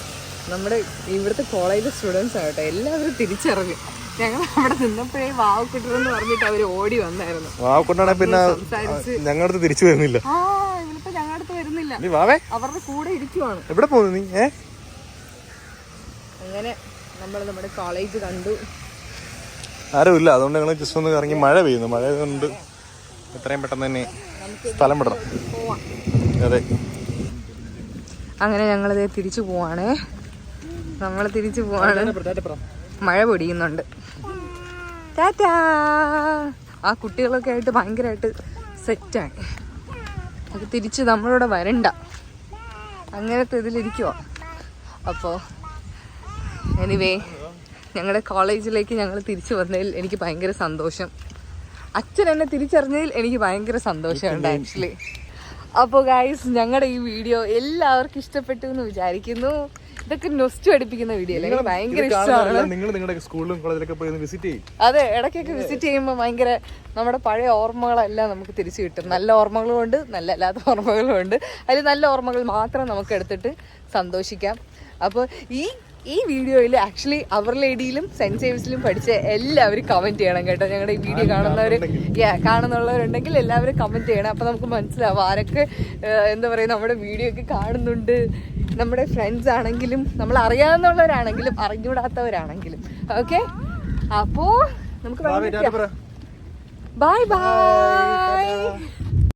നമ്മുടെ ഇവിടുത്തെ കോളേജ് സ്റ്റുഡൻസ് ആകട്ടെ എല്ലാവരും തിരിച്ചറിഞ്ഞു. ഞങ്ങൾ അവിടെ നിന്നപ്പോഴേ വാവക്കുട്ടെന്ന് പറഞ്ഞിട്ട് അവര് ഓടി വന്നായിരുന്നു. വാവക്കുട്ടാണെ പിന്നെ ഞങ്ങളുടെ തിരിച്ചു വരുന്നില്ല. ആ ഇവളിപ്പോ ഞങ്ങളുടെ അടുത്ത് വരുന്നില്ല, അവരുടെ കൂടെ ഇരിക്കുവാണ്. എവിടെ പോകുന്നു നീ? അങ്ങനെ നമ്മൾ നമ്മുടെ കോളേജ് കണ്ടു. ആരും ഇല്ല, അതുകൊണ്ട് ഞങ്ങൾ ജസ്റ്റ് ഒന്ന് ഇറങ്ങി. മഴ പെയ്യുന്നു, മഴ കൊണ്ട് എത്രയും പെട്ടെന്ന് തന്നെ സ്ഥലം വിടണം. അതെ, അങ്ങനെ ഞങ്ങളിത് തിരിച്ചു പോവാണേ. നമ്മൾ തിരിച്ചു പോവാണ്. മഴ പൊടിയുന്നുണ്ട്. ടാറ്റാ. ആ കുട്ടികളൊക്കെ ആയിട്ട് ഭയങ്കരമായിട്ട് സെറ്റായി. അത് തിരിച്ച് നമ്മളിവിടെ വരണ്ട, അങ്ങനത്തെ ഇതിലിരിക്കുവാ. അപ്പോൾ എനിവേ ഞങ്ങളുടെ കോളേജിലേക്ക് ഞങ്ങൾ തിരിച്ചു വന്നതിൽ എനിക്ക് ഭയങ്കര സന്തോഷം. അച്ഛൻ എന്നെ തിരിച്ചറിഞ്ഞതിൽ എനിക്ക് ഭയങ്കര സന്തോഷമുണ്ട് ആക്ച്വലി. അപ്പോൾ ഗൈസ്, ഞങ്ങളുടെ ഈ വീഡിയോ എല്ലാവർക്കും ഇഷ്ടപ്പെട്ടു എന്ന് വിചാരിക്കുന്നു. ഇതൊക്കെ നൊസ്റ്റു അടിപ്പിക്കുന്ന വീഡിയോ അല്ലേ? എനിക്ക് ഭയങ്കര ഇഷ്ടമാണ്. അതെ, ഇടയ്ക്കൊക്കെ വിസിറ്റ് ചെയ്യുമ്പോൾ ഭയങ്കര നമ്മുടെ പഴയ ഓർമ്മകളെല്ലാം നമുക്ക് തിരിച്ചു കിട്ടും. നല്ല ഓർമ്മകളും ഉണ്ട്, നല്ല അല്ലാത്ത ഓർമ്മകളും ഉണ്ട്. അതിൽ നല്ല ഓർമ്മകൾ മാത്രം നമുക്ക് എടുത്തിട്ട് സന്തോഷിക്കാം. അപ്പോൾ ഈ വീഡിയോയിൽ ആക്ച്വലി അവർ ലേഡിയിലും സെന്റ് സേവിയേഴ്സിലും പഠിച്ച എല്ലാവരും കമന്റ് ചെയ്യണം കേട്ടോ. ഞങ്ങളുടെ ഈ വീഡിയോ കാണുന്നുള്ളവരുണ്ടെങ്കിൽ എല്ലാവരും കമന്റ് ചെയ്യണം. അപ്പോൾ നമുക്ക് മനസ്സിലാവും ആരൊക്കെ എന്താ പറയുക നമ്മുടെ വീഡിയോ ഒക്കെ കാണുന്നുണ്ട്. നമ്മുടെ ഫ്രണ്ട്സ് ആണെങ്കിലും നമ്മൾ അറിയാവുന്നവരാണെങ്കിലും അറിഞ്ഞൂടാത്തവരാണെങ്കിലും. ഓക്കെ, അപ്പോൾ നമുക്ക് ബൈ ബൈ.